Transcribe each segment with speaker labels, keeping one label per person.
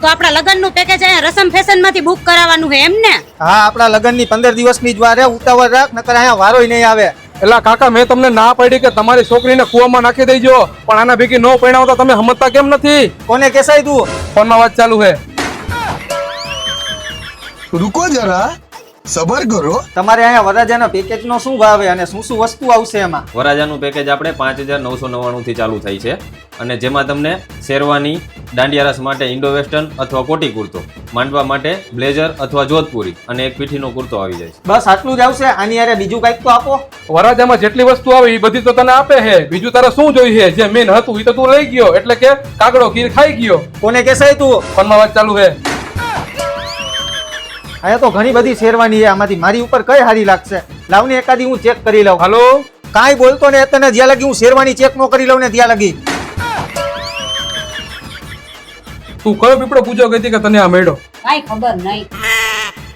Speaker 1: તો આપણા લગ્નનું પેકેજ અહીંયા રસમ ફેશનમાંથી બુક કરાવવાનું છે એમ ને?
Speaker 2: હા, આપણા લગ્નની 15 દિવસની જ વાર હે, ઉતાવળ રાખ નકર અહીંયા વારોય નહીં આવે.
Speaker 3: એલા કાકા મેં તમને ના પાડી કે તમારી છોકરીને કુવામાં નાખી દેજો, પણ આના ભેગી ન પરણાવતા તમે સમજતા કેમ નથી?
Speaker 2: કોને કેસાય તું?
Speaker 3: ફોનમાં વાત ચાલુ છે.
Speaker 4: रुको जरा सबर करो।
Speaker 2: તમારે અહીંયા વરરાજાના પેકેજનો શું ભાવ છે અને શું શું વસ્તુ આવશે એમાં?
Speaker 5: વરાજાનું પેકેજ આપણે 5,999 થી ચાલુ થાય છે અને જેમાં તમને શેરવાની, દાંડિયારાસ માટે ઇન્ડો વેસ્ટર્ન અથવા કોટી કુર્તો, માંડવા માટે બ્લેઝર અથવા જોધપુરી અને એક પીઠીનો કુર્તો આવી જાય છે.
Speaker 2: બસ આટલું જ આવશે? આની યારે બીજું કંઈક તો આપો.
Speaker 3: વરાજામાં જેટલી વસ્તુ આવે એ બધી તો તને આપે છે, બીજું તારે શું જોઈએ? જે મેન હતું એ તો તું લઈ ગયો, એટલે કે કાગડો ખીર ખાઈ ગયો.
Speaker 2: કોને કેસાય તું?
Speaker 3: ફોનમાં વાત ચાલુ છે.
Speaker 2: અહીંયા તો ઘણી બધી શેરવાની છે, આમાંથી મારી ઉપર કઈ સારી લાગશે? લાવને એકાદી હું ચેક કરી લઉં.
Speaker 3: હાલો,
Speaker 2: કાંઈ બોલતો ને તને જ્યાં લગી હું શેરવાની ચેક ન કરી લઉં ને ત્યાં લગી.
Speaker 3: તું કયો પીપળો પૂજો કહેતી કે તને આ મેળો?
Speaker 1: કાઈ ખબર નહીં.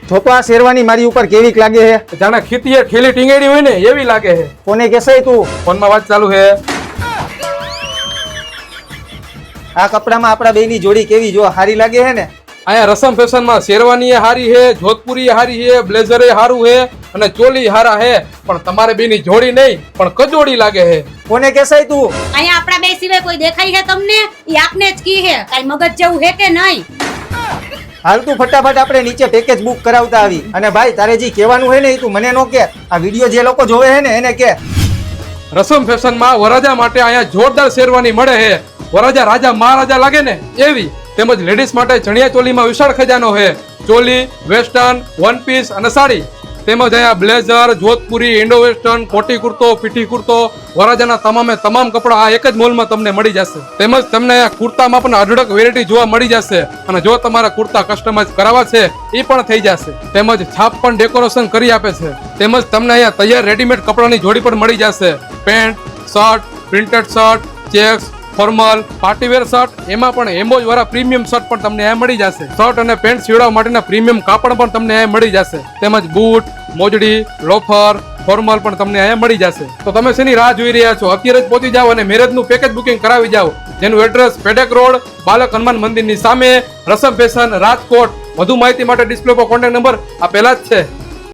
Speaker 2: જો તો આ શેરવાની મારી ઉપર કેવીક લાગે છે?
Speaker 3: જાણે ખીતીએ ઠેલી ટીંગેડી હોય ને એવી લાગે છે.
Speaker 2: કોને કેસાય તું?
Speaker 3: ફોનમાં વાત ચાલુ છે.
Speaker 2: આ કપડામાં આપણા બેની જોડી કેવી જો સારી લાગે છે ને?
Speaker 3: અહીંયા રસમ ફેશનમાં શેરવાની હારી છે, જોધપુરી હારી છે, બ્લેઝર હારું છે અને ચોલી હારા છે, પણ તમારે બેની જોડી નહીં પણ કજોડી લાગે છે.
Speaker 2: કોને કેસાય તું?
Speaker 1: અહીંયા આપણા બે સિવાય કોઈ દેખાય છે તમને? ઈ આપને જ કી છે, કાઈ મગજ જેવું છે કે નહીં?
Speaker 2: હાલ તું ફટાફટ આપણે નીચે પેકેજ બુક કરાવતા આવી. અને ભાઈ તારે જે કહેવાનું હોય ને એ તું મને નો કે, આ વિડીયો જે લોકો જોવે છે ને એને કે.
Speaker 3: રસમ ફેશનમાં વરાજા માટે અહીંયા જોરદાર શેરવાની મળે છે. વરાજા રાજા મહારાજા લાગે ને એવી, તેમજ લેડીઝ માટે ચણિયા ચોલીમાં વિશાળ ખજાનો છે. ચોલી, વેસ્ટર્ન, વન પીસ અને સાડી, તેમજ અહીંયા બ્લેઝર, જોધપુરી, ઇન્ડો વેસ્ટર્ન, કોટી કુર્તો, પીઠી કુર્તો, વરાજાના તમામે તમામ કપડા આ એક જ મોલમાં તમને મળી જશે. તેમજ તમને અહીંયા કુર્તામાં પણ અઢળક વેરાયટી જોવા મળી જશે અને જો તમારા કુર્તા કસ્ટમાઇઝ કરાવવા છે એ પણ થઈ જશે. તેમજ છાપ પણ ડેકોરેશન કરી આપે છે. તેમજ તમને અહીંયા તૈયાર રેડીમેડ કપડાની જોડી પણ મળી જશે. Pant, shirt, printed shirt, checks, formal, partywear shirt, એમાં પણ એમ્બોજ વાળા પ્રીમિયમ શર્ટ પણ તમને અહીંયા મળી જશે. શર્ટ અને પેન્ટ સીવડાવવા માટેના પ્રીમિયમ કાપડ પણ તમને અહીંયા મળી જશે. તેમજ બૂટ, મોજડી, લોફર, ફોર્મલ પણ તમને અહીંયા મળી જશે. તો તમે શેની રાહ જોઈ રહ્યા છો? અત્યારે જ પહોંચી જાઓ અને મેરેજનું પેકેજ બુકિંગ કરાવી જાઓ, જેનું એડ્રેસ પેડેક રોડ, બાલક હનુમાન મંદિરની સામે, રસમ ફેશન, રાજકોટ. વધુ માહિતી માટે ડિસ્પ્લે પર કોન્ટેક્ટ નંબર આ પહેલા જ છે.